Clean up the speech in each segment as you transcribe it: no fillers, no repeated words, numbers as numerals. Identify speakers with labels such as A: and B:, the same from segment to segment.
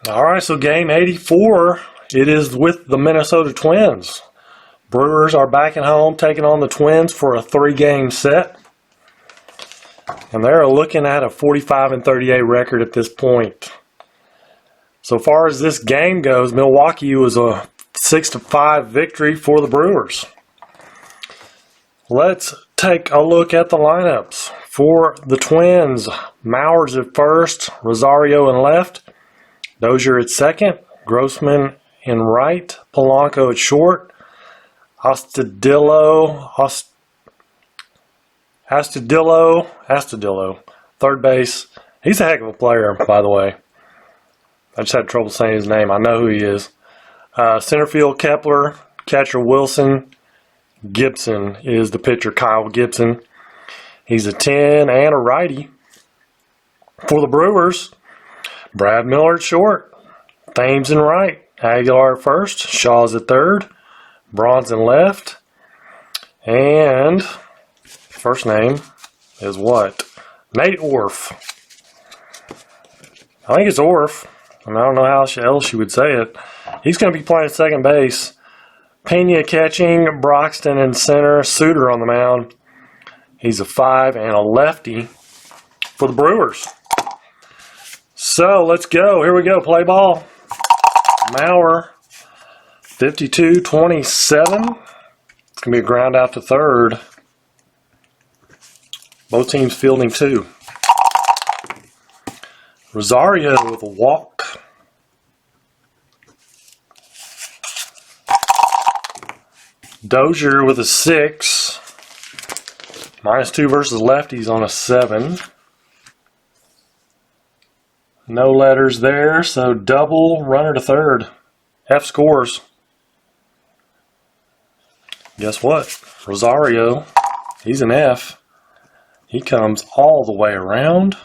A: All right, so game 84, it is with the Minnesota Twins. Brewers are back at home taking on the Twins for a 3-game set. And they're looking at a 45-38 record at this point. So far as this game goes, Milwaukee was a 6-5 victory for the Brewers. Let's take a look at the lineups. For the Twins, Mowers at first, Rosario in left, Dozier at second, Grossman in right, Polanco at short, Astudillo, third base. He's a heck of a player, by the way. I just had trouble saying his name. I know who he is. Center field, Kepler, catcher Wilson, Gibson is the pitcher, Kyle Gibson. He's a 10 and a righty. For the Brewers, Brad Miller at short, Thames in right, Aguilar at first, Shaw's at third, Bronson left, and first name is what? Nate Orf. I think it's Orf. I don't know how else you would say it. He's going to be playing second base. Pena catching, Broxton in center, Suter on the mound. He's a 5 and a lefty for the Brewers. So let's go. Here we go. Play ball. Mauer, 52-27. It's going to be a ground out to third. Both teams fielding 2. Rosario with a walk. Dozier with a 6. -2 versus lefties on a 7. No letters there, so double, runner to third. F scores. Guess what? Rosario, he's an F. He comes all the way around.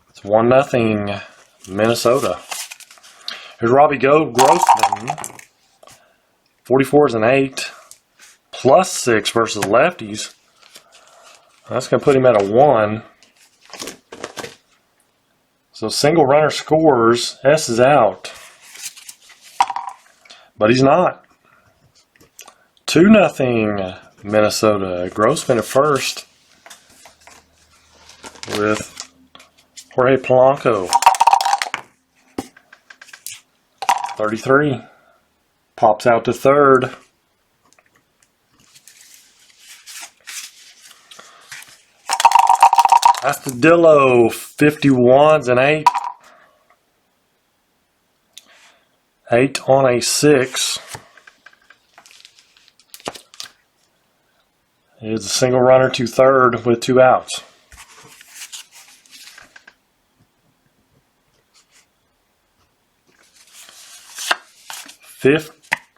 A: It's 1-0 Minnesota. Here's Robbie Grossman. 44 is an 8. +6 versus lefties. That's going to put him at a 1. So single runner scores. S is out. But he's not. 2-0 Minnesota. Grossman at first with Jorge Polanco. 33. Pops out to third. Astudillo, 51's an 8. 8 on a 6. It's a single runner to third with 2 outs.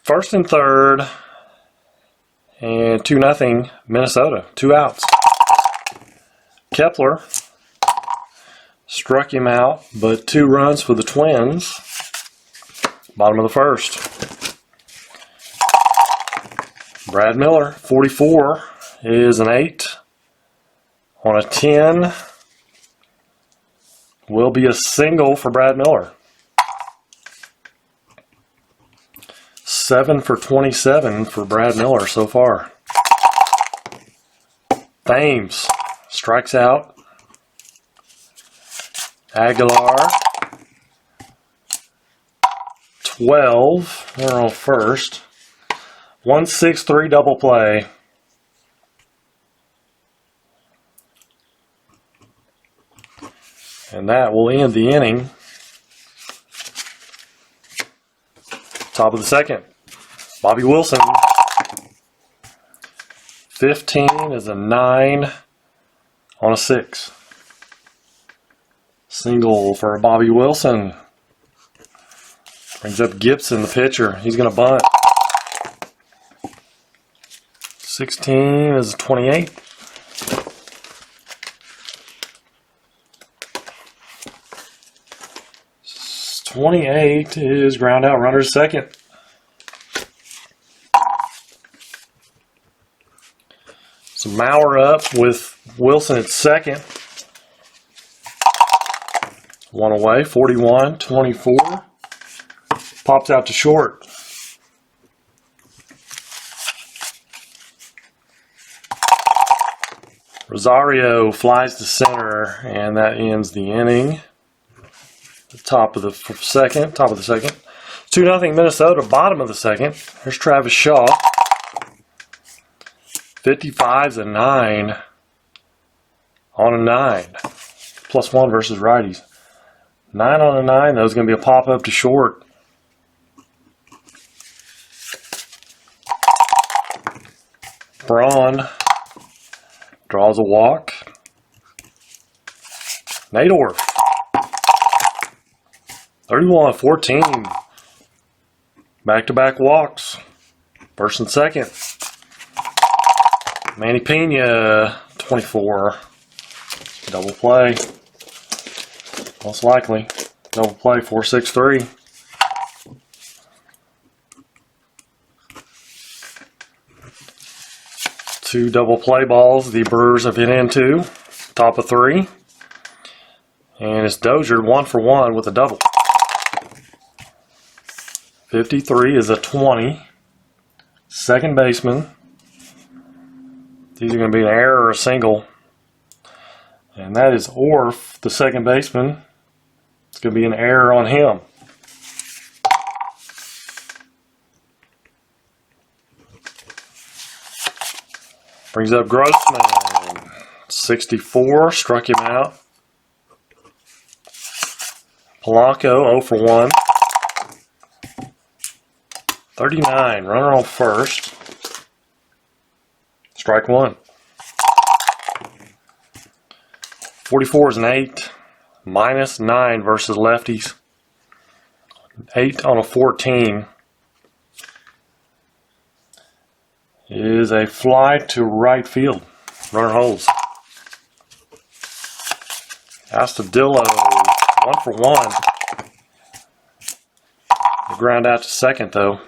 A: First and third, and 2-0 Minnesota. 2 outs. Kepler struck him out, but 2 runs for the Twins. Bottom of the first. Brad Miller, 44, is an 8 on a 10. Will be a single for Brad Miller. 7 for 27 for Brad Miller so far. Thames strikes out. Aguilar, 12. They're on first. 1-6-3 double play. And that will end the inning. Top of the second. Bobby Wilson. 15 is a 9 on a 6. Single for Bobby Wilson. Brings up Gibson, the pitcher. He's going to bunt. 16 is a 28. .28 is ground out, runner to second. So Mauer up with Wilson at second. One away, 41-24. Pops out to short. Rosario flies to center, and that ends the inning. Top of the second. 2-0 Minnesota, bottom of the second. Here's Travis Shaw. 55's a 9 on a 9. +1 versus righties. 9 on a 9, that was going to be a pop-up to short. Braun draws a walk. Nadorf. 31-14. Back-to-back walks. First and second. Manny Pena, 24. Double play. Most likely. Double play, 4-6-3. Two double play balls the Brewers have hit into. Top of 3. And it's Dozier 1 for 1 with a double. 53 is a 20. Second baseman. These are going to be an error or a single. And that is Orf, the second baseman. It's going to be an error on him. Brings up Grossman. 64, struck him out. Polanco, 0 for 1. 39, runner on first. Strike 1. 44 is an 8. -9 versus lefties. 8 on a 14. Is a fly to right field. Runner holds. Astudillo, 1 for 1. The ground out to second, though.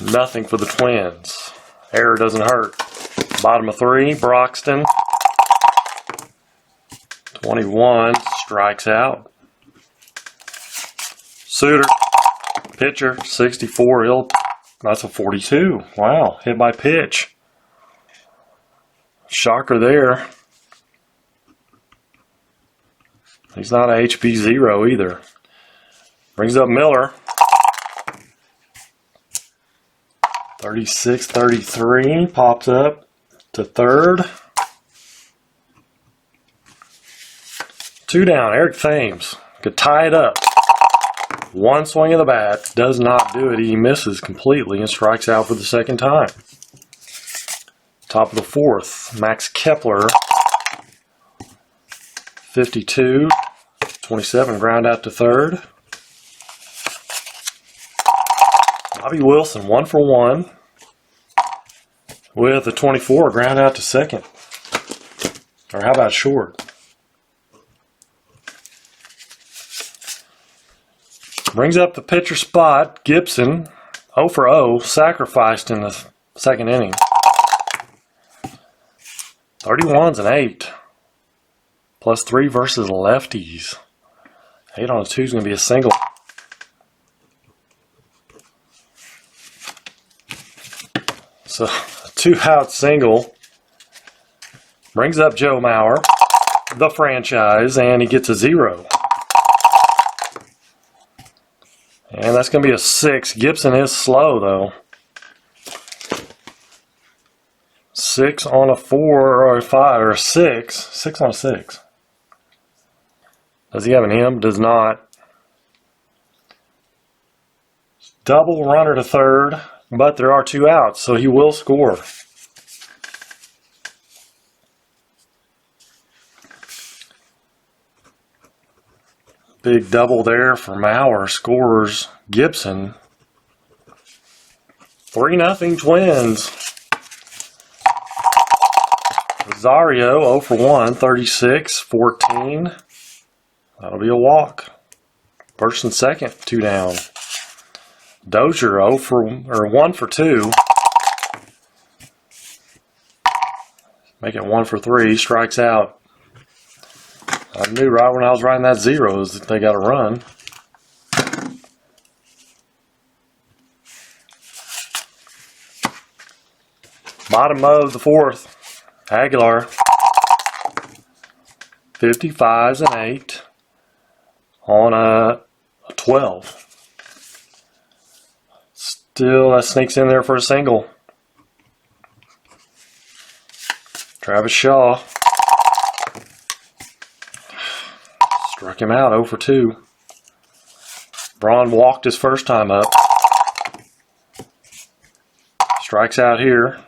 A: Nothing for the Twins. Error doesn't hurt. Bottom of 3, Broxton. 21, strikes out. Suter, pitcher, 64, that's a 42. Wow, hit by pitch. Shocker there. He's not a HB 0 either. Brings up Miller. 36-33, pops up to third. 2 down, Eric Thames could tie it up. One swing of the bat, does not do it. He misses completely and strikes out for the second time. Top of the 4th, Max Kepler. 52, 27, ground out to third. Bobby Wilson, 1 for 1. With a 24, ground out to second. Or how about short? Brings up the pitcher spot. Gibson, 0 for 0, sacrificed in the second inning. 31's an 8. +3 versus lefties. 8 on a 2 is going to be a single. So, a 2-out single. Brings up Joe Mauer, the franchise, and he gets a 0. And that's going to be a 6. Gibson is slow, though. 6 on a 4 or a 5 or a 6. 6 on a 6. Does he have an M? Does not. Double runner to third, but there are 2 outs, so he will score. Big double there for Mauer. Scores Gibson. 3-0 Twins. Rosario, 0 for 1, 36-14. That'll be a walk. First and second, 2 down. Dozier, 1 for 2. Make it 1 for 3. Strikes out. I knew right when I was writing that zeros that they got to run. Bottom of the fourth, Aguilar. 55s and 8 on a 12. Still, that sneaks in there for a single. Travis Shaw struck him out 0 for 2. Braun walked his first time up. Strikes out here.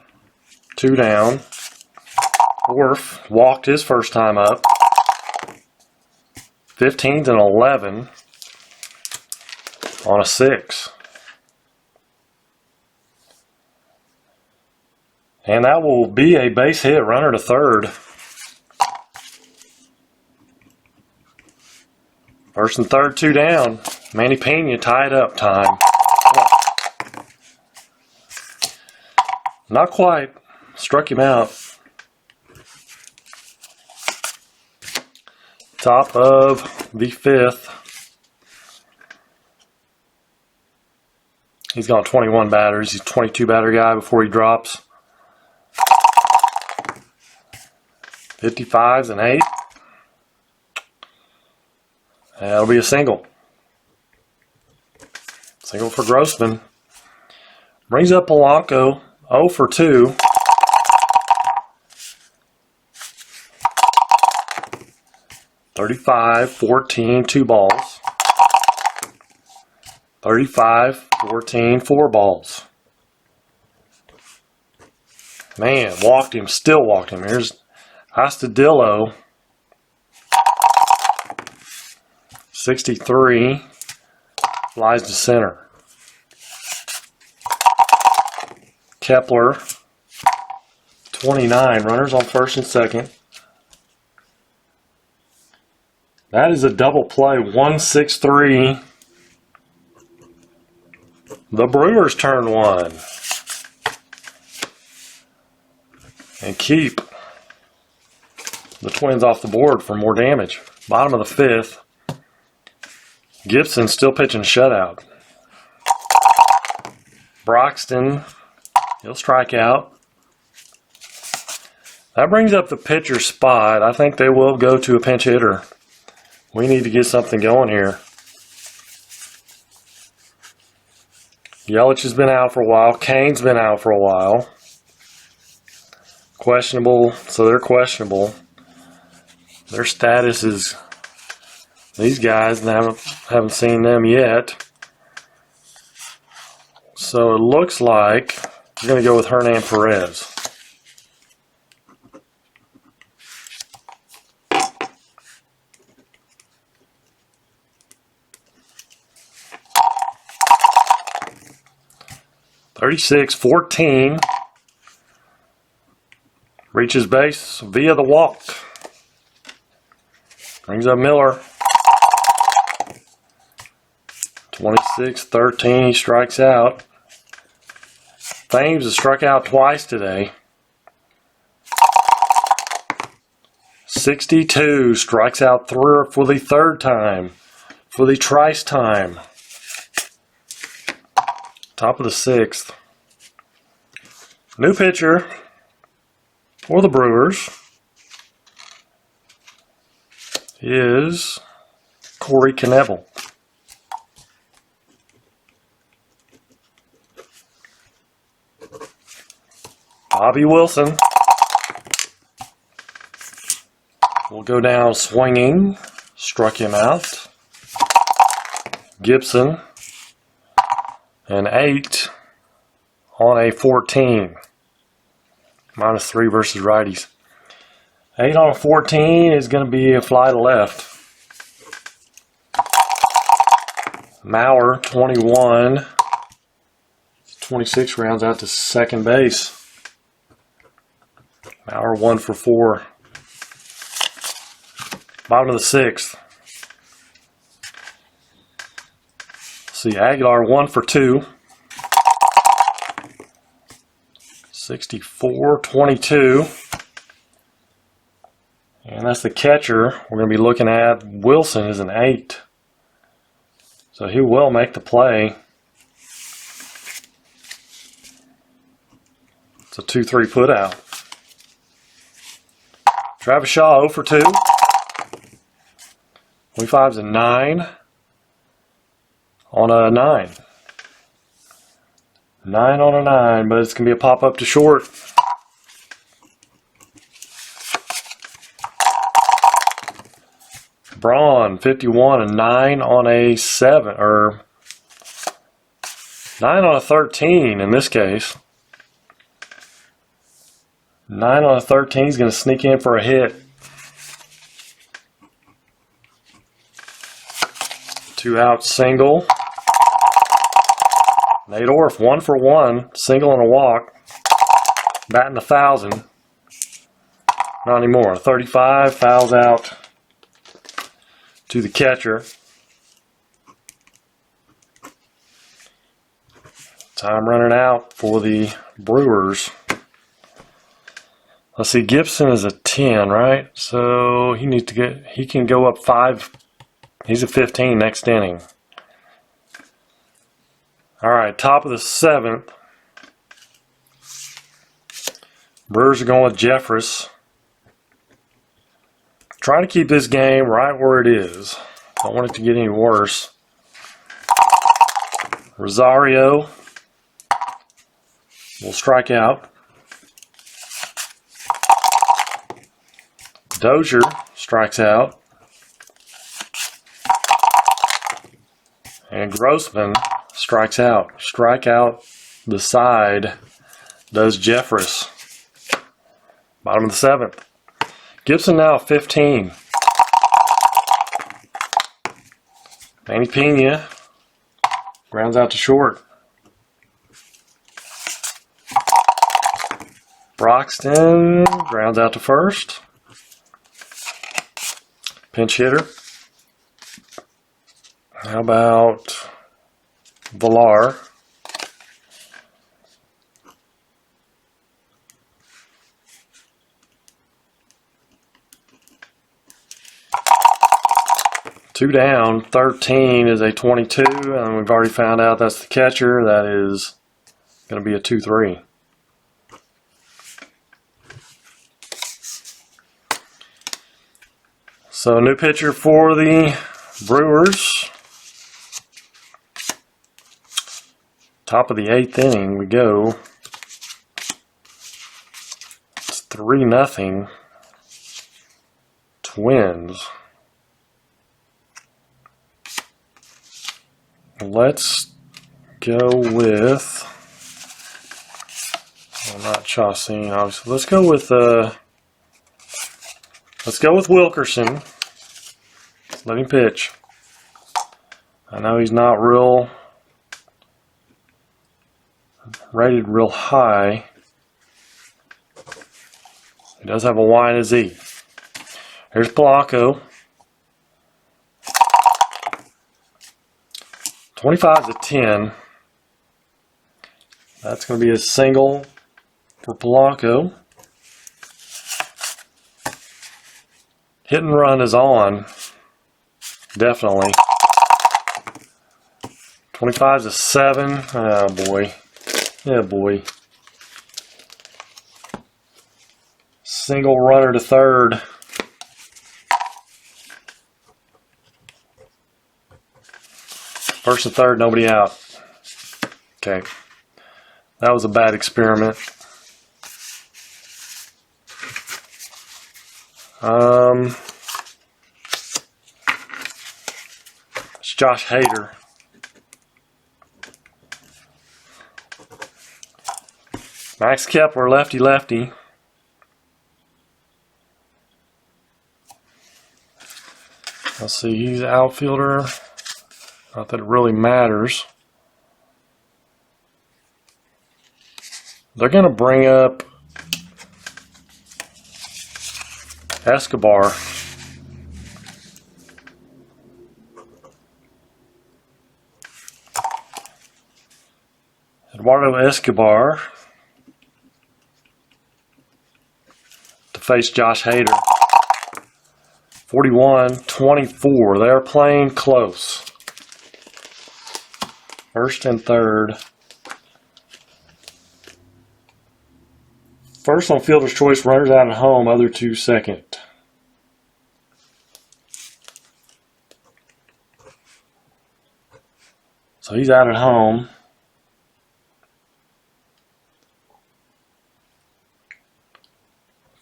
A: 2 down. Orf walked his first time up. 15s and 11 on a 6. And that will be a base hit, runner to third. First and third, 2 down. Manny Pena tied up time. Not quite. Struck him out. Top of the fifth. He's gone 21 batters. He's a 22 batter guy before he drops. 55s and 8. That'll be a single. Single for Grossman. Brings up Polanco, 0 for 2. $35-14, 2 balls. $35-14, 4 balls. Man, walked him, still walked him. Here's Astudillo. 63, flies to center. Kepler, 29, runners on first and second. That is a double play, 1-6-3. The Brewers turn 1. And keep the Twins off the board for more damage. Bottom of the fifth. Gibson still pitching shutout. Broxton, he'll strike out. That brings up the pitcher spot. I think they will go to a pinch hitter. We need to get something going here. Yelich has been out for a while. Kane's been out for a while. Questionable, so they're questionable. Their status is these guys, and haven't seen them yet. So it looks like we're going to go with Hernan Perez. $36-14. Reaches base via the walk. Brings up Miller. 26-13. He strikes out. Thames has struck out twice today. 62. Strikes out for the third time. For the trice time. Top of the sixth. New pitcher for the Brewers is Corey Knebel. Bobby Wilson will go down swinging. Struck him out. Gibson, an 8 on a 14. -3 versus righties. 8 on a 14 is going to be a fly to left. Mauer, 21. 26 rounds out to second base. Mauer 1 for 4. Bottom of the sixth. See, Aguilar 1 for 2. 64-22. And that's the catcher we're going to be looking at. Wilson is an 8. So he will make the play. It's a 2-3 put out. Travis Shaw 0 for 2. 25's a 9 on a 9. 9 on a 9, but it's going to be a pop up to short. Braun 51, a 9 on a 7, or 9 on a 13 in this case. 9 on a 13 is going to sneak in for a hit. 2 out single. Nate Orff 1 for 1, single and a walk. Batting 1,000. Not anymore. 35 fouls out to the catcher. Time running out for the Brewers. Let's see, Gibson is a 10, right? So he can go up 5. He's a 15 next inning. All right, top of the 7th. Brewers are going with Jeffress. Trying to keep this game right where it is. Don't want it to get any worse. Rosario will strike out. Dozier strikes out. And Grossman strikes out. Strike out the side does Jeffress. Bottom of the 7th. Gibson now 15. Manny Pena grounds out to short. Broxton grounds out to first. Pinch hitter. How about Villar? Two down, 13 is a 22, and we've already found out that's the catcher. That is going to be a 2-3. So, new pitcher for the Brewers. Top of the 8th inning we go. It's 3-0 Twins. Let's go with, well, not Chaucine, obviously. Let's go with Wilkerson. Let him pitch. I know he's not rated real high. He does have a Y and a Z. Here's Polanco. 25 is a 10. That's going to be a single for Polanco. Hit and run is on. Definitely. 25 is a 7. Oh boy. Yeah, boy. Single runner to third. First and third, nobody out. Okay. That was a bad experiment. It's Josh Hader. Max Kepler, lefty-lefty. Let's see, he's an outfielder. Not that it really matters. They're going to bring up Escobar. Eduardo Escobar to face Josh Hader. 41-24. They're playing close. First and third. First on fielder's choice, runners out at home, other two second. So he's out at home.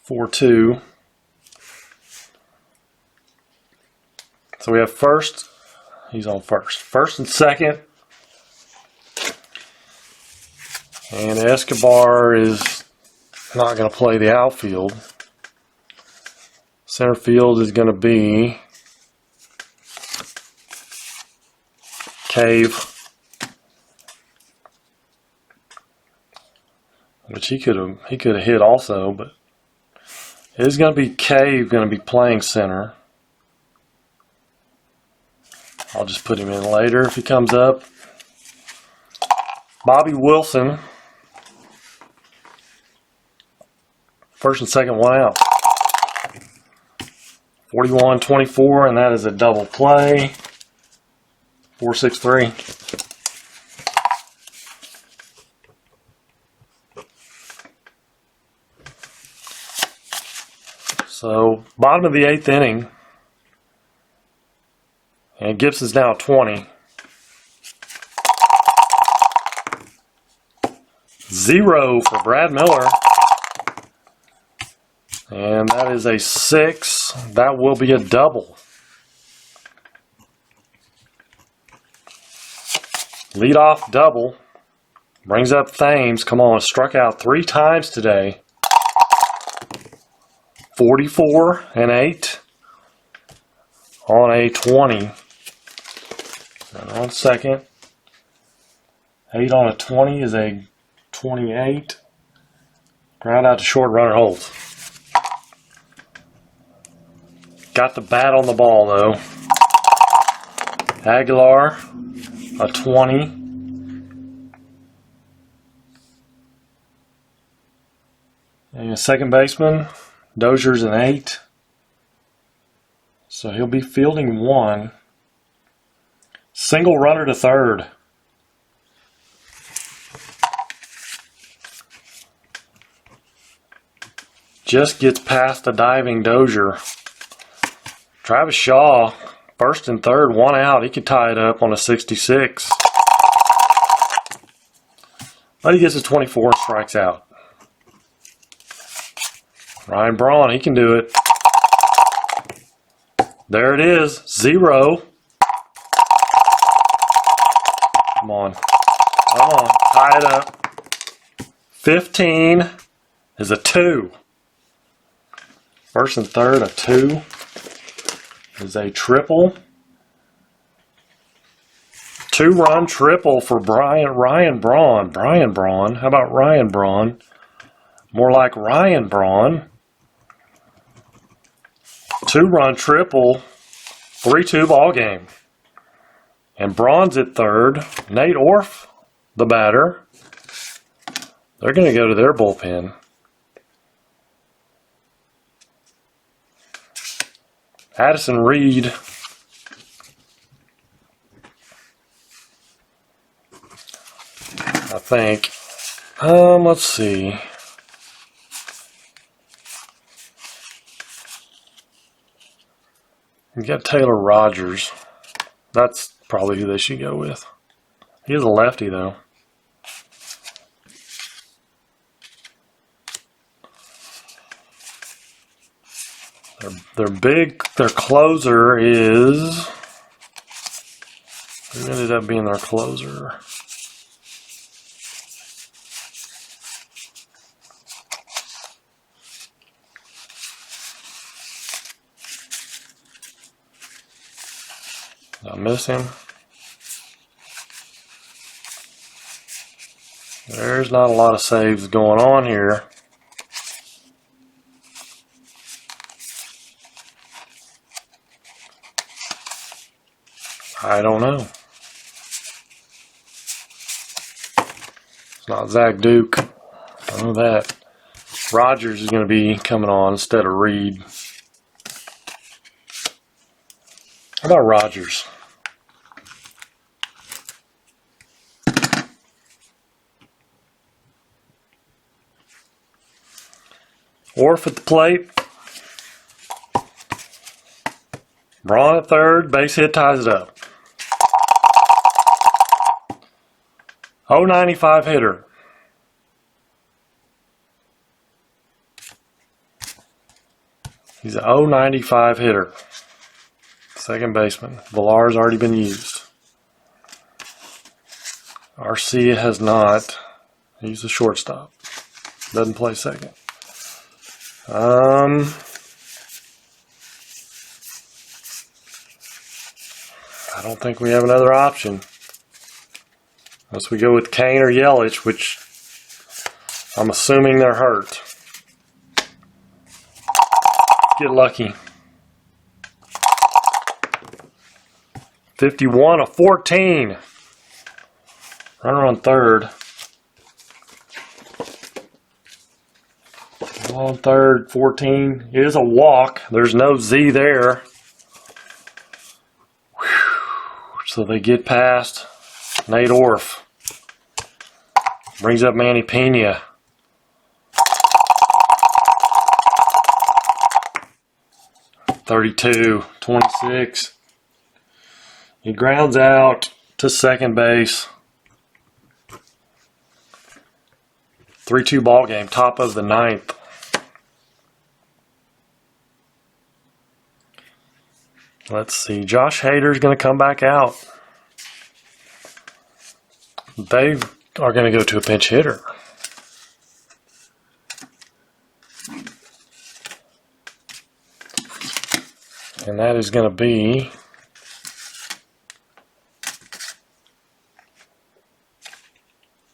A: Four, two. So we have first. He's on first. First and second. And Escobar is not going to play the outfield. Center field is going to be Cave, which he could have hit also, but it is going to be Cave going to be playing center. I'll just put him in later if he comes up. Bobby Wilson. First and second, one out. 41-24, and that is a double play. 4-6-3. So, bottom of the 8th inning. And Gibson's now 20. 0 for Brad Miller. And that is a 6. That will be a double. Leadoff double. Brings up Thames. Come on, struck out 3 times today. 44-8 on a 20. And on second. 8 on a 20 is a 28. Ground out to short, runner holds. Got the bat on the ball, though. Aguilar, a 20. And a second baseman, Dozier's an 8. So he'll be fielding 1. Single runner to third. Just gets past the diving Dozier. Travis Shaw, first and third, 1 out. He could tie it up on a 66. But he gets a 24 and strikes out. Ryan Braun, he can do it. There it is, 0. Come on. Come on, tie it up. 15 is a 2. First and third, a 2. Is a triple. 2-run triple for Ryan Braun. Brian Braun. How about Ryan Braun? More like Ryan Braun. 2-run triple. 3-2 ball game. And Braun's at third. Nate Orff, the batter. They're going to go to their bullpen. Addison Reed. I think. Let's see. You got Taylor Rogers. That's probably who they should go with. He is a lefty, though. Their closer is, who ended up being their closer? Did I miss him? There's not a lot of saves going on here. I don't know. It's not Zach Duke. I know that. Rogers is going to be coming on instead of Reed. How about Rogers? Orf at the plate. Braun at third. Base hit ties it up. 095 hitter. He's an 095 hitter. Second baseman. Villar's already been used. Arcia has not. He's a shortstop. Doesn't play second. I don't think we have another option. Unless we go with Kane or Yelich, which I'm assuming they're hurt. Get lucky. 51 of 14. Runner on third. On third, 14 is a walk. There's no Z there. Whew. So they get past Nate Orf. Brings up Manny Pena. (32-26). He grounds out to second base. 3-2 ball game, top of the ninth. Let's see. Josh Hader's going to come back out. They are going to go to a pinch hitter. And that is going to be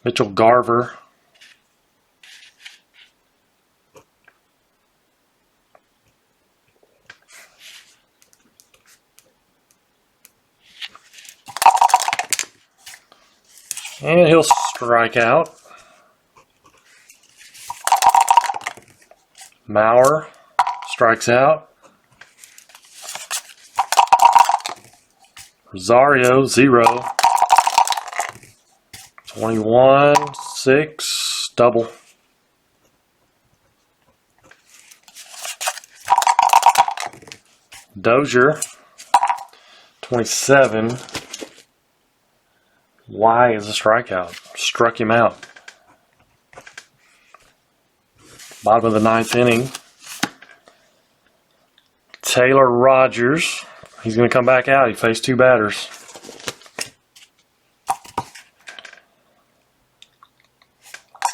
A: Mitchell Garver. And he'll strike out. Mauer strikes out. Rosario, 0. 21-6, double. Dozier, 27. Why is a strikeout? Struck him out. Bottom of the ninth inning. Taylor Rogers. He's going to come back out. He faced two batters.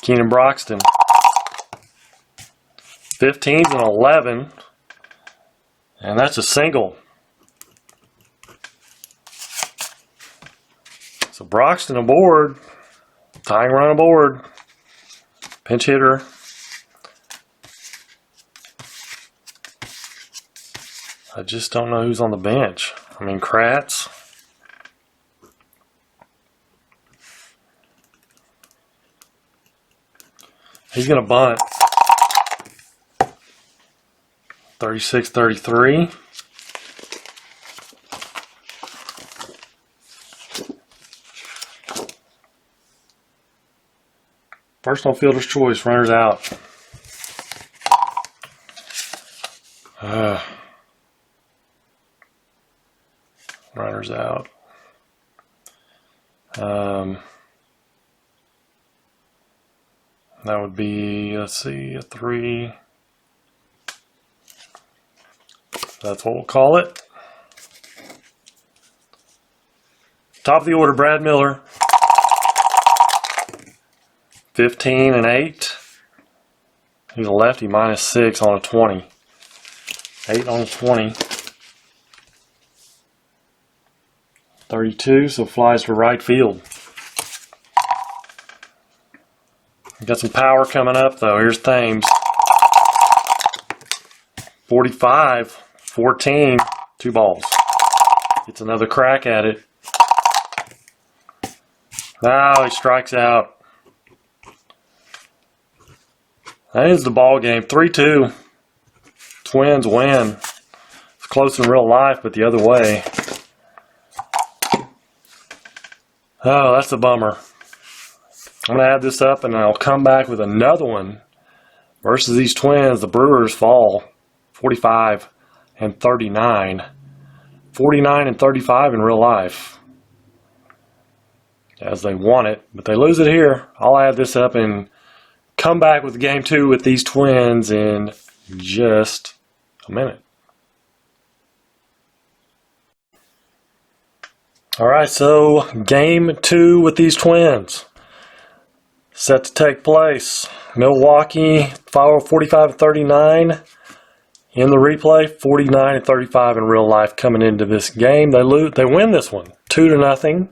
A: Keenan Broxton. 15s and 11. And that's a single. So Broxton aboard. Tying run aboard. Pinch hitter. I just don't know who's on the bench. I mean, Kratz. He's going to bunt. 36-33. Personal fielder's choice. Runners out. Runners out. That would be, let's see, a 3. That's what we'll call it. Top of the order, Brad Miller. 15 and 8. He's a lefty, -6 on a 20. 8 on a 20. 32, so flies to right field. Got some power coming up, though. Here's Thames. 45-14, 2 balls. Gets another crack at it. Now he strikes out. That is the ball game. 3-2. Twins win. It's close in real life, but the other way. Oh, that's a bummer. I'm going to add this up and I'll come back with another one versus these Twins. The Brewers fall 45 and 39. 49 and 35 in real life. As they want it, but they lose it here. I'll add this up and come back with game 2 with these Twins in just a minute. Alright, so game 2 with these Twins. Set to take place. Milwaukee, 45-39. In the replay, 49-35 in real life coming into this game. They win this one, 2-0.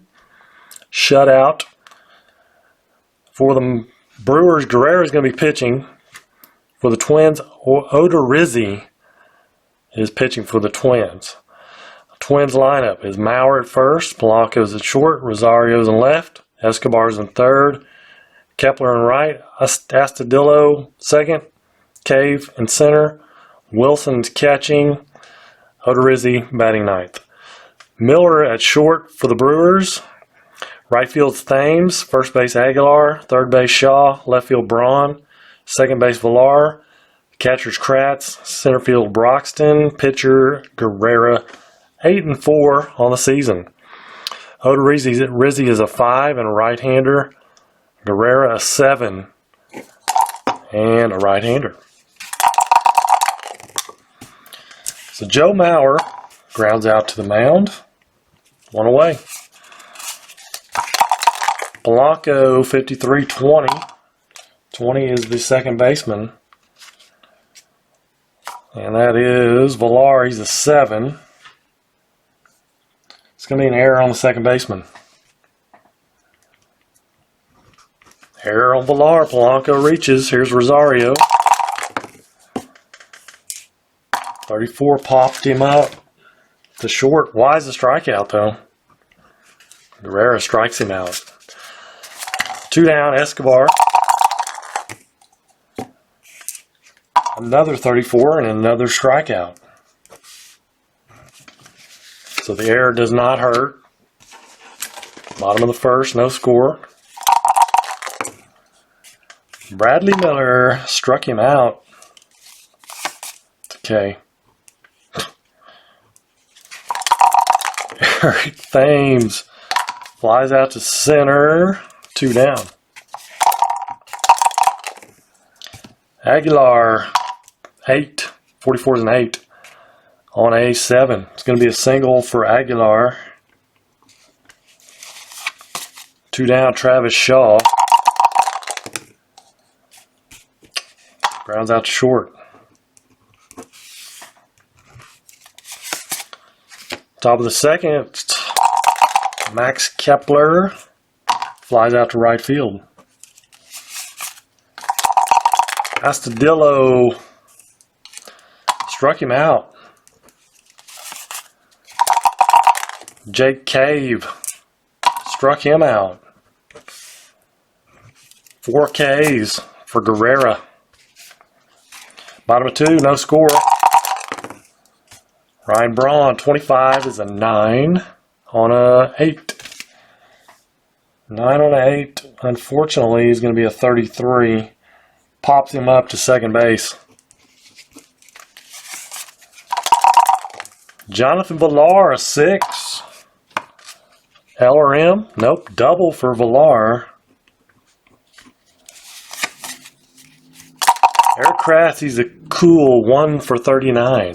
A: Shutout. For the Brewers, Guerrero is going to be pitching. For the Twins, Odorizzi is pitching for the Twins. Twins lineup is Mauer at first, Polanco's at short, Rosario's in left, Escobar's in third, Kepler in right, Astudillo second, Cave in center, Wilson's catching, Odorizzi batting ninth. Miller at short for the Brewers, right field's Thames, first base Aguilar, third base Shaw, left field Braun, second base Villar, catcher's Kratz, center field Broxton, pitcher Guerrero. 8-4 on the season. Odorizzi is a 5 and a right-hander. Guerrero a 7 and a right-hander. So Joe Mauer grounds out to the mound. 1 away. Polanco 53-20. 20 is the second baseman. And that is Villar. He's a 7. It's going to be an error on the second baseman. Error on Villar. Polanco reaches. Here's Rosario. 34 popped him up to short. Why is a strikeout, though? Guerrero strikes him out. 2 down, Escobar. Another 34 and another strikeout. So the error does not hurt. Bottom of the first, no score. Bradley Miller struck him out. Okay. Eric Thames flies out to center. 2 down. Aguilar, 8. 44 is an 8. On a 7. It's going to be a single for Aguilar. 2 down, Travis Shaw. Grounds out to short. Top of the second, Max Kepler flies out to right field. Astudillo struck him out. Jake Cave struck him out. 4 Ks for Guerrero. Bottom of 2, no score. Ryan Braun, 25 is a 9 on a 8. 9 on a 8. Unfortunately, is going to be a 33. Pops him up to second base. Jonathan Villar, a 6. L or M? Nope, double for Villar. Eric Kratz, he's a cool 1 for 39.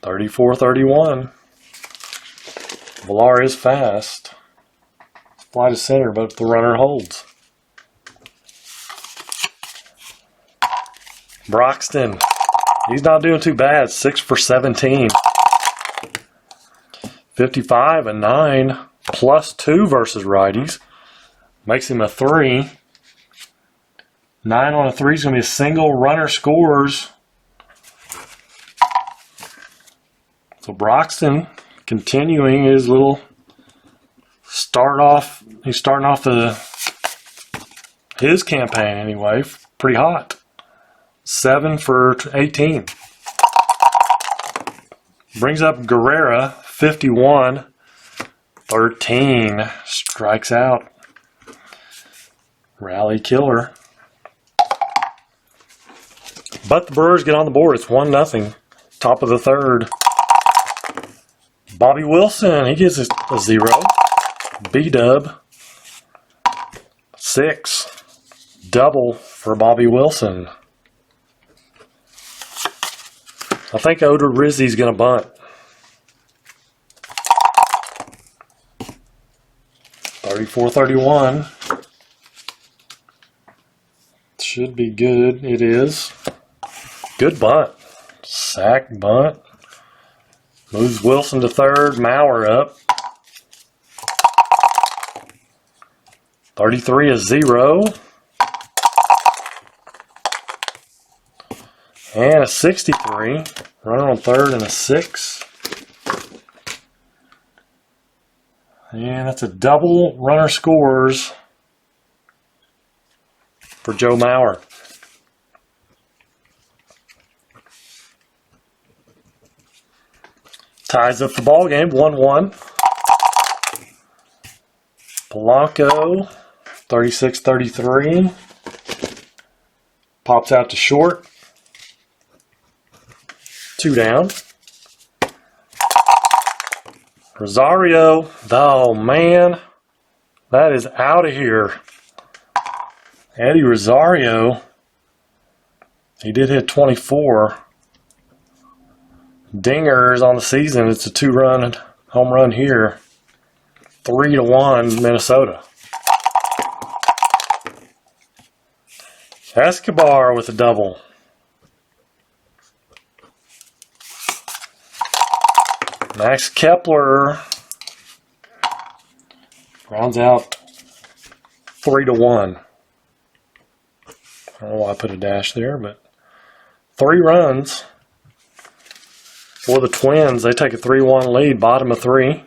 A: 34-31. Villar is fast. Fly to center, but the runner holds. Broxton, he's not doing too bad. 6 for 17. 55 and 9 plus 2 versus righties. Makes him a 3. 9 on a 3 is going to be a single. Runner scores. So Broxton continuing his little start off. He's starting off his campaign anyway. Pretty hot. 7 for 18. Brings up Guerrero, 51. 13 strikes out. Rally killer. But the Brewers get on the board. It's 1-0. Top of the third. Bobby Wilson, he gets a 0. B-dub. 6. Double for Bobby Wilson. I think Odor Rizzi's going to bunt. 34-31. Should be good. It is. Good bunt. Sack bunt. Moves Wilson to third. Mauer up. 33-0. And a 63. Runner on third and a 6. And that's a double. Runner scores for Joe Mauer. Ties up the ball game, 1-1. Polanco, 36-33. Pops out to short. 2 down. Rosario, oh man, that is out of here. Eddie Rosario, he did hit 24. Dingers on the season. It's a 2-run home run here. 3-1 Minnesota. Escobar with a double. Max Kepler rounds out 3-1. I don't know why I put a dash there, but 3 runs for the Twins. They take a 3-1 lead, bottom of 3.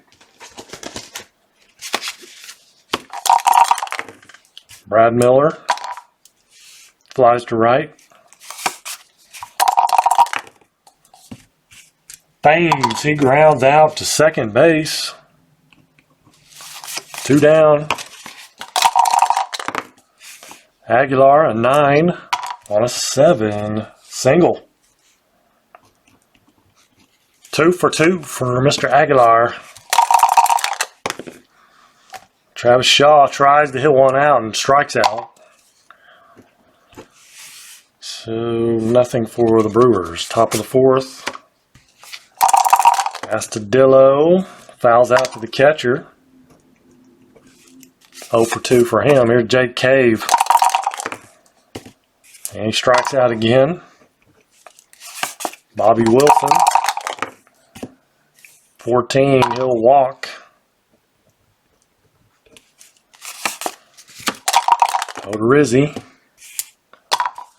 A: Brad Miller flies to right. Thames, he grounds out to second base. 2 down. Aguilar, a 9 on a 7. Single. 2 for 2 for Mr. Aguilar. Travis Shaw tries to hit one out and strikes out. So nothing for the Brewers. Top of the 4th. Astudillo fouls out to the catcher. 0 for 2 for him. Here's Jake Cave. And he strikes out again. Bobby Wilson. 14, he'll walk. Odorizzi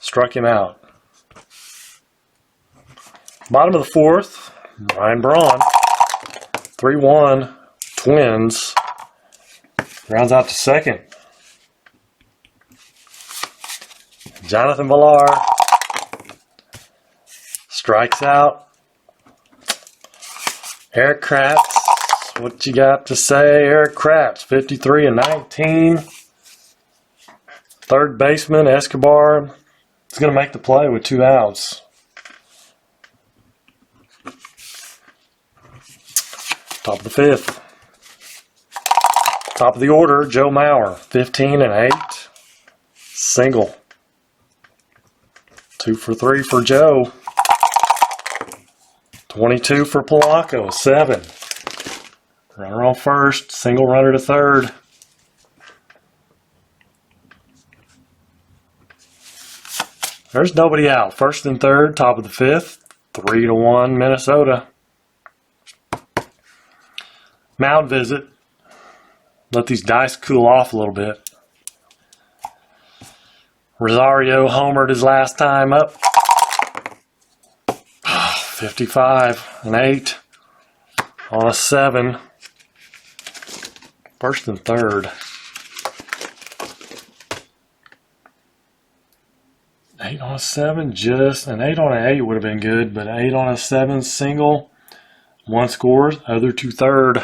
A: struck him out. Bottom of the 4th. Ryan Braun, 3-1, Twins, rounds out to second. Jonathan Villar strikes out. Eric Kratz, what you got to say? Eric Kratz, 53-19. Third baseman, Escobar, is going to make the play with 2 outs. Top of the 5th. Top of the order, Joe Mauer, 15-8. Single. 2 for 3 for Joe. 22 for Polanco, 7. Runner on first, single runner to third. There's nobody out. First and third, top of the 5th. 3-1 Minnesota. Mound visit. Let these dice cool off a little bit. Rosario homered his last time up. 55-8 on a 7. First and third. 8 on a 7, just an 8 on an 8 would have been good, but 8 on a 7 single. 1 scores, other to third.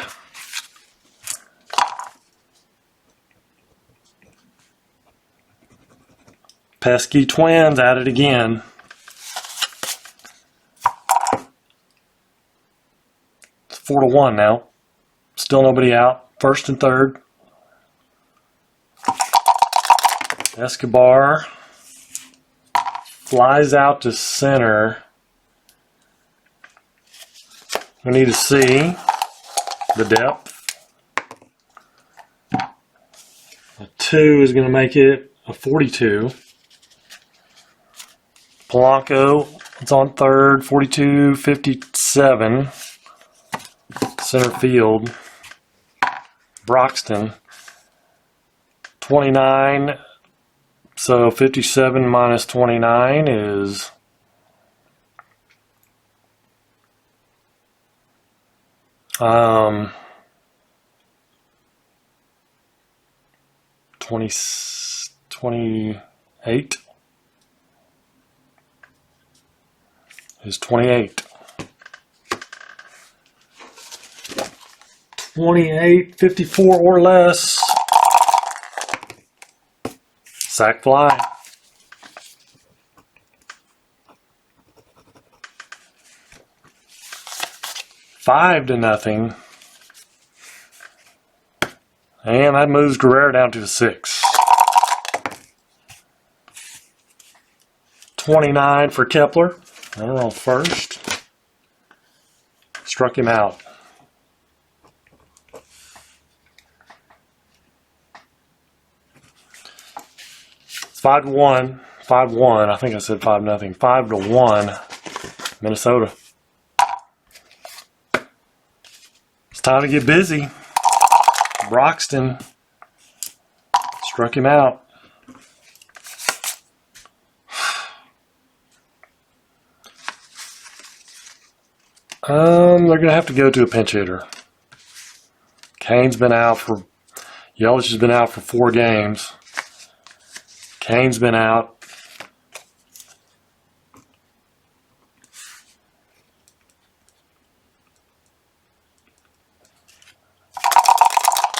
A: Pesky Twins at it again. It's 4-1 now. Still nobody out. First and third. Escobar flies out to center. We need to see the depth. A 2 is going to make it a 42. Polanco, it's on third, 42, 57. Center field. Broxton, 29. So 57 minus 29 is 28 is 28. 28, 54 or less. Sack fly. Five to nothing. And that moves Guerrero down to a 6. 29 for Kepler. Runner on first. Struck him out. 5-1. 5-1. I think I said 5-0. 5-1. Minnesota. It's time to get busy. Broxton struck him out. They're going to have to go to a pinch hitter. Kane's been out for... Yelich has been out for 4 games. Kane's been out.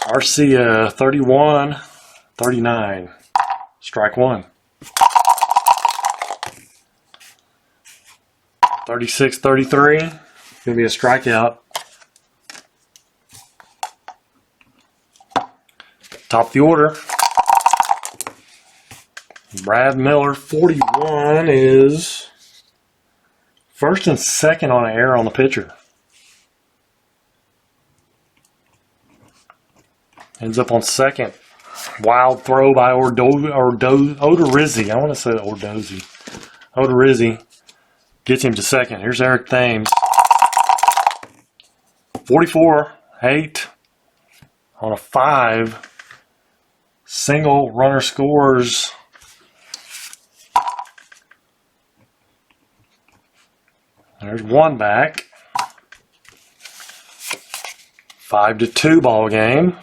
A: Arcia, 31, 39. Strike 1. 36, 33. Going to be a strikeout. Top of the order. Brad Miller, 41, is first and second on an error on the pitcher. Ends up on second. Wild throw by Odorizzi. I want to say Ordozzi. Odorizzi gets him to second. Here's Eric Thames. 44, 8 on a 5. Single runner scores. There's one back. 5-2 ball game.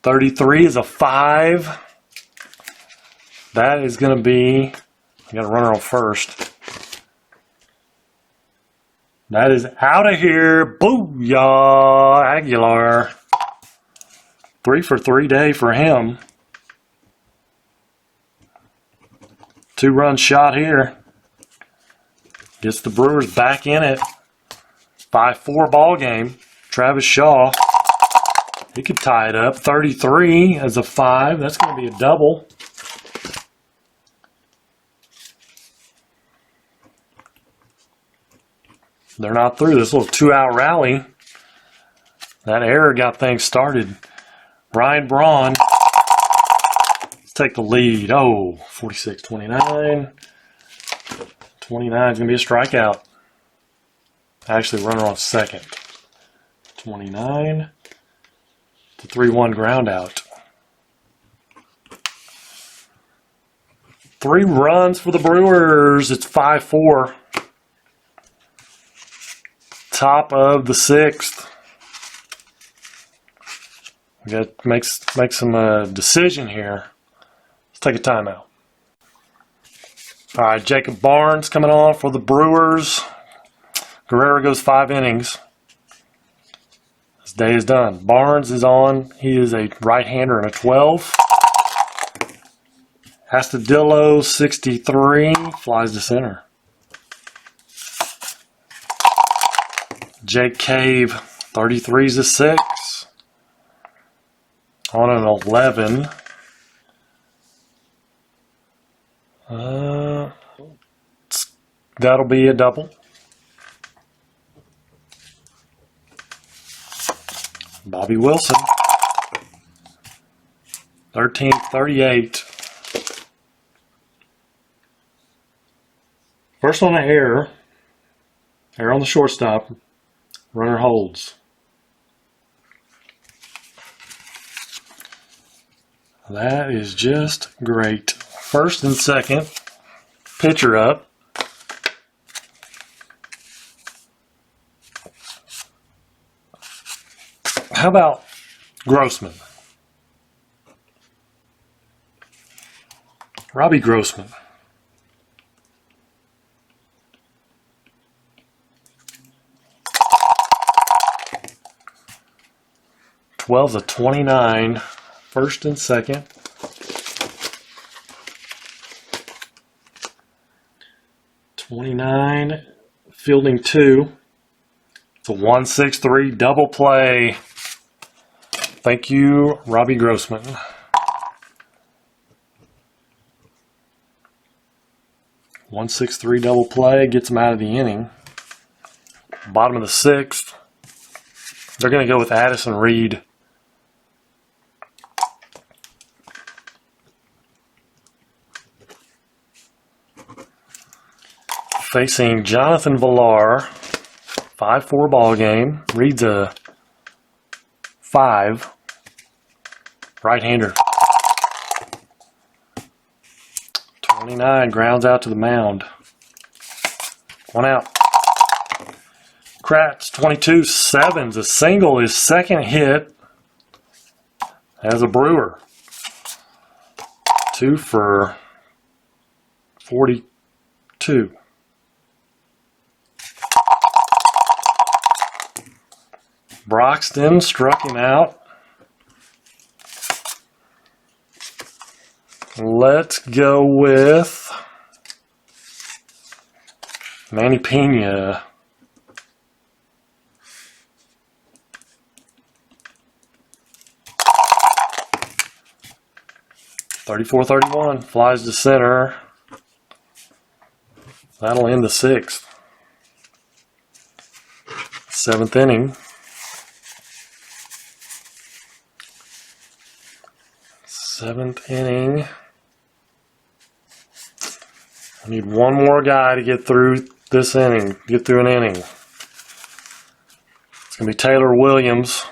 A: 33 is a 5. That is going to be, I got a runner on first. That is out of here. Booyah, Aguilar. 3 for 3 day for him. 2-run shot here. Gets the Brewers back in it. 5-4 ball game. Travis Shaw. He could tie it up. 33 as a 5. That's going to be a double. They're not through this little 2-out rally. That error got things started. Ryan Braun. Let's take the lead. Oh, 46-29. 29 is going to be a strikeout. Actually, runner on second. 29. The 3-1 ground out. 3 runs for the Brewers. It's 5-4. Top of the 6th. We got to make some decision here. Let's take a timeout. All right, Jacob Barnes coming on for the Brewers. Guerrero goes 5 innings. His day is done. Barnes is on. He is a right-hander and a 12. Astudillo, 63, flies to center. Jake Cave, 33's a 6. On an 11. That'll be a double. Bobby Wilson, 1338. First on the error on the shortstop, runner holds. That is just great. First and second, pitcher up. How about Grossman? Robbie Grossman. Twelve's a 29. First and second. $29. Fielding 2. It's a 1-6-3 double play. Thank you, Robbie Grossman. One 6-3 double play gets him out of the inning. Bottom of the 6th. They're going to go with Addison Reed. Facing Jonathan Villar. 5-4 ball game. Reed's a 5. Right-hander. 29 grounds out to the mound. 1 out. Kratz, 22, 7's a single, his second hit as a Brewer. 2 for 42. Broxton struck him out. Let's go with Manny Pena. (34-31) flies to center. That'll end the 6th. 7th inning. 7th inning. I need one more guy to get through this inning, get through an inning. It's going to be Taylor Williams.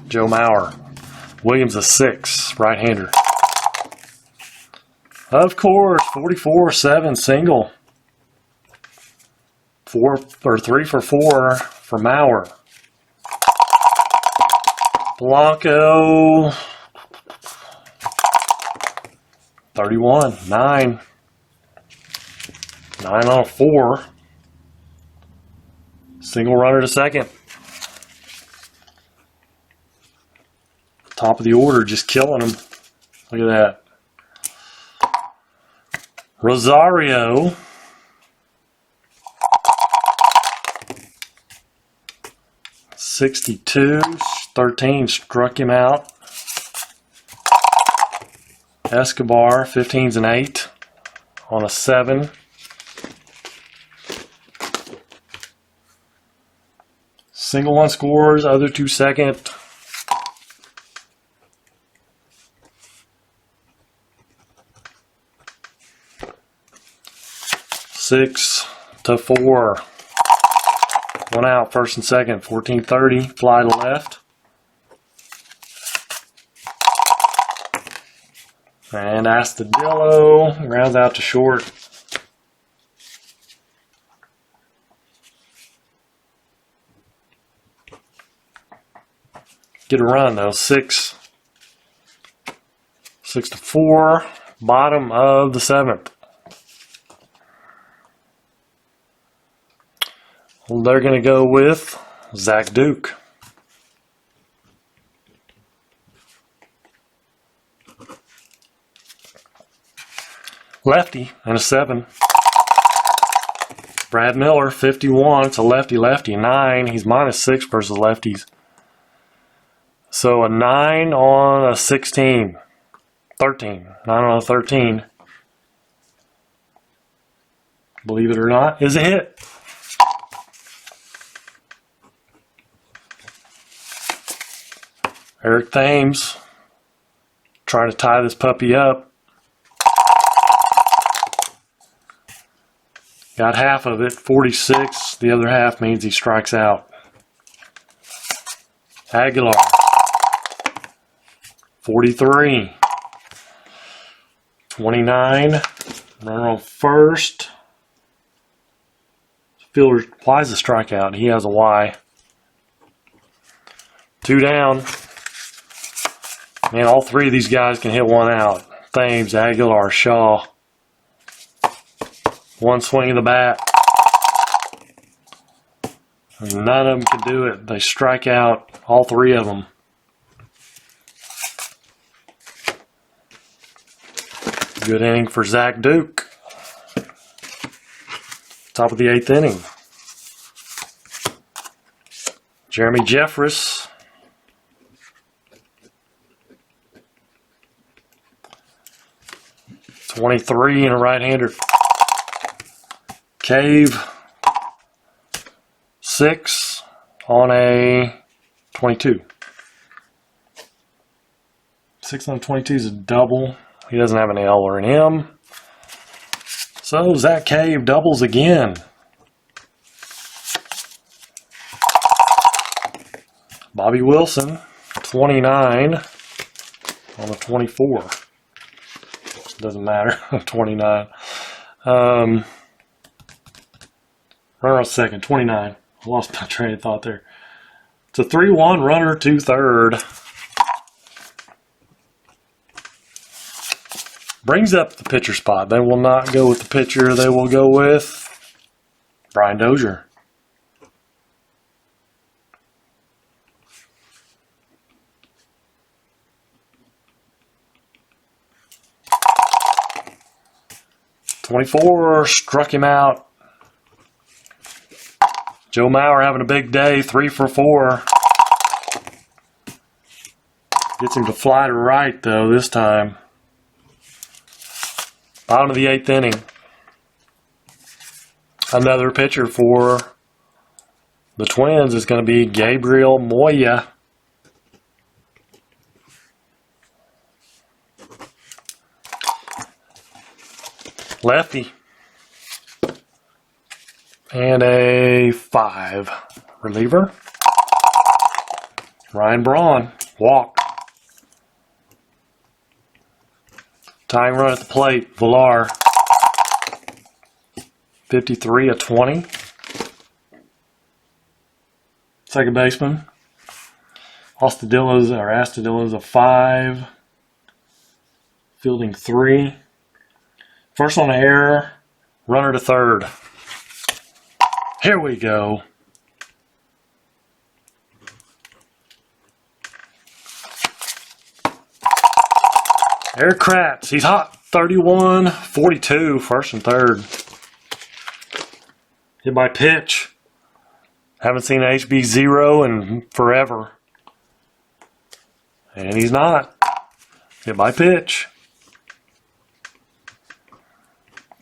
A: Joe Mauer. Williams a 6, right-hander. Of course, 44-7 single. 3 for 4 for Mauer. Blanco. 31, 9. 9 on a 4. Single runner to second. Top of the order, just killing him. Look at that. Rosario. 62, 13 struck him out. Escobar, 15's an 8 on a 7. Single one scores, other 2 second. Six to 4. 1 out, first and second. 14-30, fly to left. And Astudillo rounds out to short. Get a run though. 6 to 4. Bottom of the 7th. They're going to go with Zach Duke. Lefty and a 7. Brad Miller, 51. It's a lefty-lefty. 9. He's -6 versus lefties. So a 9 on a 16. 13. 9 on a 13. Believe it or not, is a hit. Eric Thames trying to tie this puppy up. Got half of it, 46. The other half means he strikes out. Aguilar, 43. 29. Runner on first. Fielder applies a strikeout. He has a Y. 2 down. Man, all 3 of these guys can hit 1 out. Thames, Aguilar, Shaw. 1 swing of the bat. None of them can do it. They strike out, all 3 of them. Good inning for Zach Duke. Top of the 8th inning. Jeremy Jeffress. .23 and a right-hander. Cave, 6 on a 22. 6 on a 22 is a double. He doesn't have an L or an M. So Zach Cave doubles again. Bobby Wilson, 29 on a 24. Doesn't matter, 29. Runner on second, 29. I lost my train of thought there. It's a 3-1 runner to third. Brings up the pitcher spot. They will not go with the pitcher. They will go with Brian Dozier. .24 struck him out. Joe Mauer having a big day, 3 for 4. Gets him to fly to right, though, this time. Bottom of the 8th inning. Another pitcher for the Twins is going to be Gabriel Moya. Lefty. And a 5. Reliever. Ryan Braun. Walk. Tying run at the plate. Villar. 53, a 20. Second baseman. Astudillo's a 5. Fielding 3. First on the error. Runner to third. Here we go. Eric Kratz, he's hot. 31-42, first and third. Hit by pitch. Haven't seen an HB0 in forever. And he's not. Hit by pitch.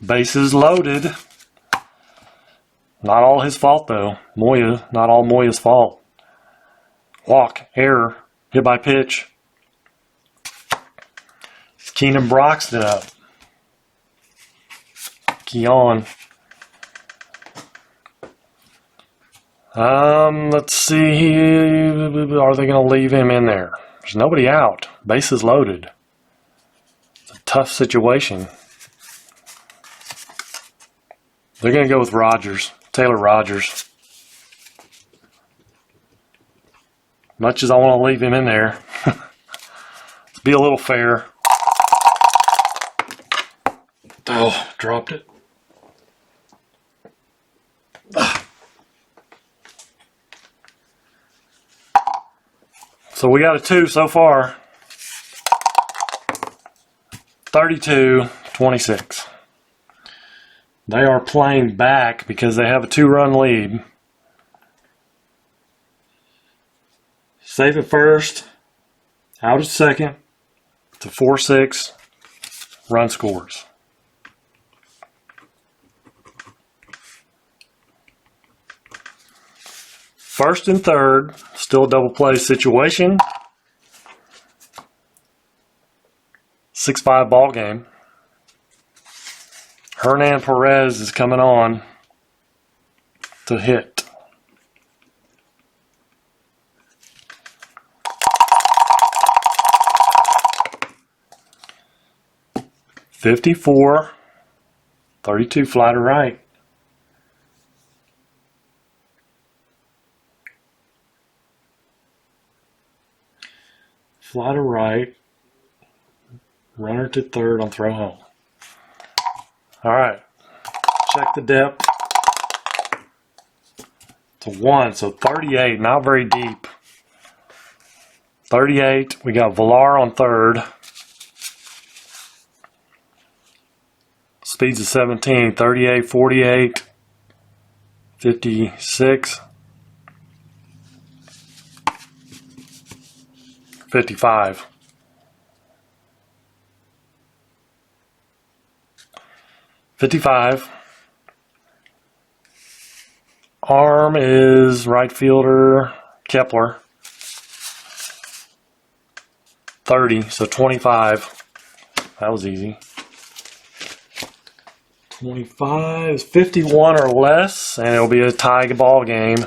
A: Bases loaded. Not all his fault, though. Not all Moya's fault. Walk, error, hit by pitch. Keenan Broxton up. Keon. Let's see. Are they going to leave him in there? There's nobody out. Bases loaded. It's a tough situation. They're going to go with Rogers. Taylor Rogers. Much as I want to leave him in there. Let's be a little fair. Oh, dropped it. So we got a 2 so far. 32-26. They are playing back because they have a 2-run lead. Safe at first, out at second. It's a 4-6 run scores. First and third, still a double play situation. 6-5 ball game. Hernan Perez is coming on to hit. .54, 32 fly to right. Fly to right. Runner to third on throw home. All right. Check the depth. It's a 1, so 38, not very deep. 38, we got Villar on third. Speeds of 17, 38, 48, 56, 55. Arm is right fielder Kepler. 30, so 25. That was easy. 25 is 51 or less, and it'll be a tie ball game.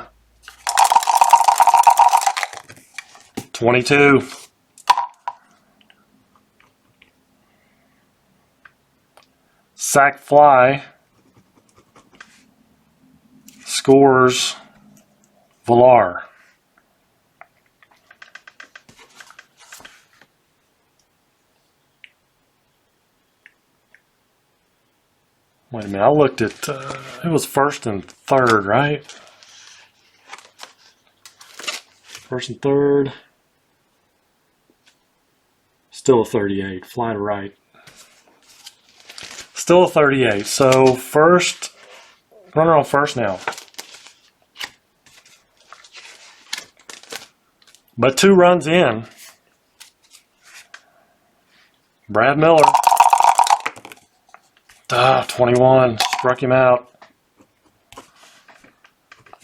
A: 22. Sack fly. Scores Villar. Wait a minute, I looked at, it was first and third, right? First and third. Still a 38, fly to right. Still a 38, so first, runner on first now. But 2 runs in. Brad Miller. 21, struck him out.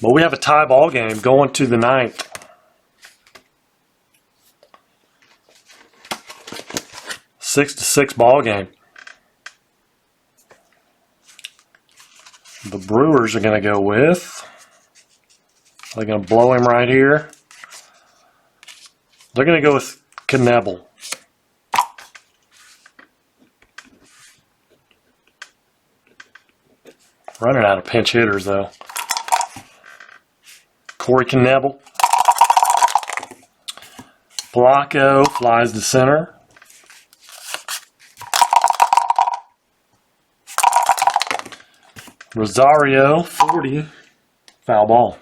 A: But we have a tie ball game going to the 9th. Six to 6 ball game. The Brewers are going to go with. They're going to blow him right here. They're going to go with Knebel. Running out of pinch hitters, though. Corey Knebel. Blanco flies to center. Rosario, 40. Foul ball.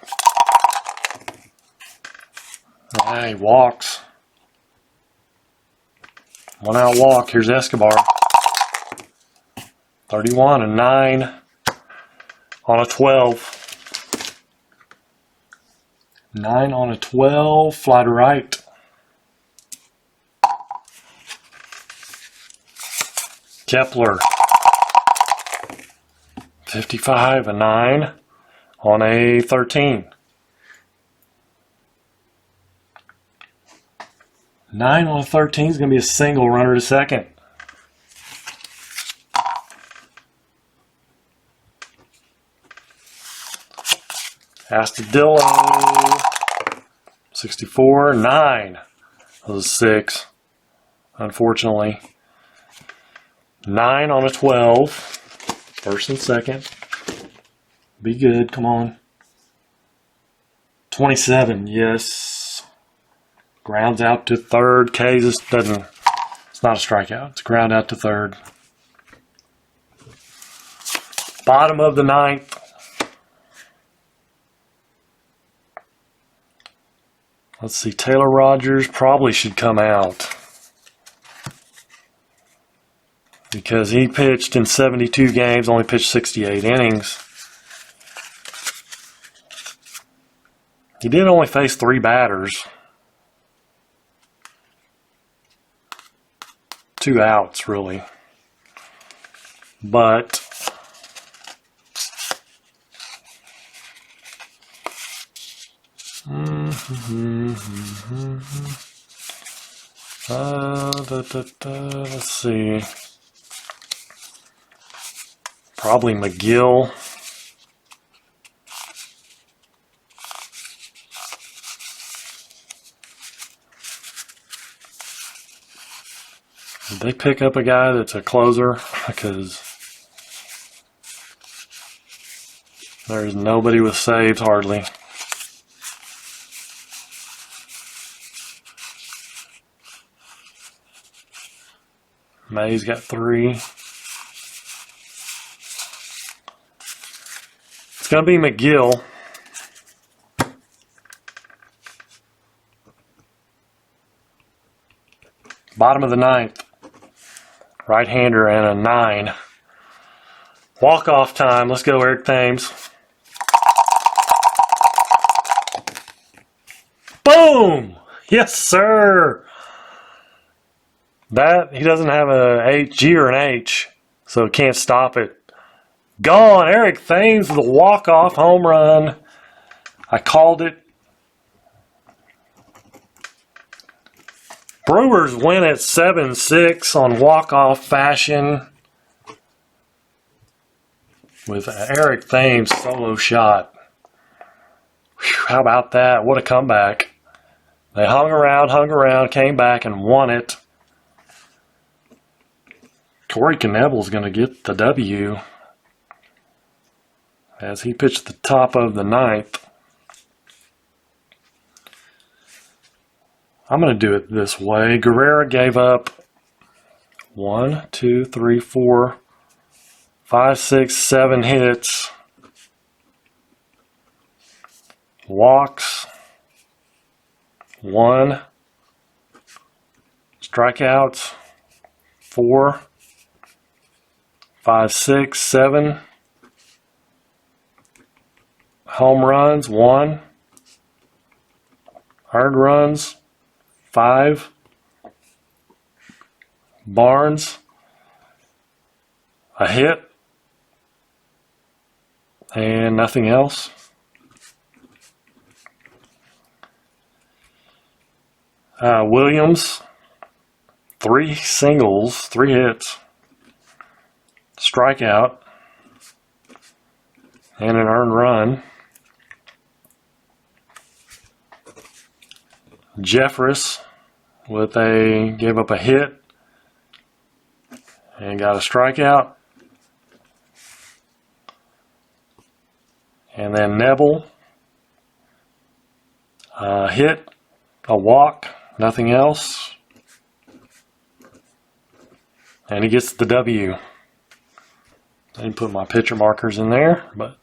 A: He walks. 1 out walk. Here's Escobar. 31 and 9. On a 12. 9 on a 12. Fly to right. Kepler. 55 and 9 on a 13. 9 on a 13 is going to be a single, runner to second. Astudillo, 64, 9. That was 6, unfortunately. 9 on a 12. First and second. Be good, come on. 27, yes. Grounds out to third. K just doesn't, it's not a strikeout. It's a ground out to third. Bottom of the 9th. Let's see, Taylor Rogers probably should come out because he pitched in 72 games, only pitched 68 innings. He did only face 3 batters. 2 outs, really. But let's see. Probably McGill. Did they pick up a guy that's a closer? Because there's nobody with saves hardly. May's got 3. It's going to be McGill. Bottom of the 9th. Right-hander and a 9. Walk-off time. Let's go, Eric Thames. Boom! Yes, sir! That, he doesn't have a G or an H, so can't stop it. Gone! Eric Thames with a walk-off home run. I called it. Brewers win at 7-6 on walk-off fashion with Eric Thames' solo shot. Whew, how about that? What a comeback. They hung around, came back and won it. Corey Knebel's going to get the W as he pitched the top of the 9th. I'm going to do it this way. Guerrera gave up 1, 2, 3, 4, 5, 6, 7 hits. Walks. 1. Strikeouts. 4, 5, 6, 7. Home runs. 1. Earned runs. 5. Barnes, a hit, and nothing else. Williams, 3 singles, 3 hits, strikeout, and an earned run. Jeffress gave up a hit and got a strikeout. And then Knebel, a hit, a walk, nothing else. And he gets the W. I didn't put my pitcher markers in there, but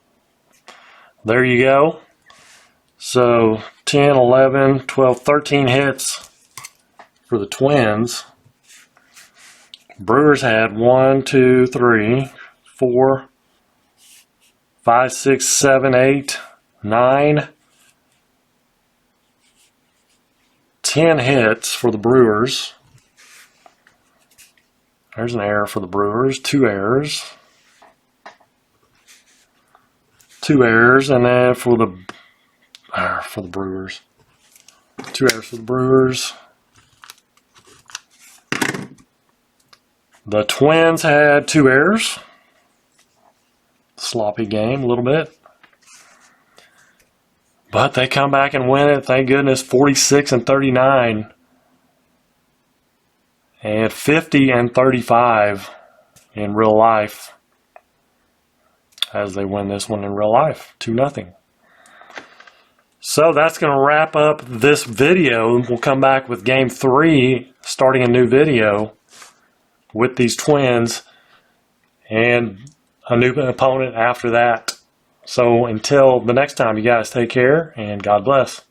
A: there you go. So 10, 11, 12, 13 hits for the Twins. Brewers had 1, 2, 3, 4, 5, 6, 7, 8, 9, 10 hits for the Brewers. There's an error for the Brewers. 2 errors. 2 errors, and then for the Brewers. 2 errors for the Brewers. The Twins had 2 errors. Sloppy game a little bit. But they come back and win it, thank goodness, 46-39. And 50-35 in real life. As they win this one in real life, 2-0. So that's going to wrap up this video. We'll come back with Game 3, starting a new video with these Twins, and a new opponent after that. So until the next time, you guys take care, and God bless.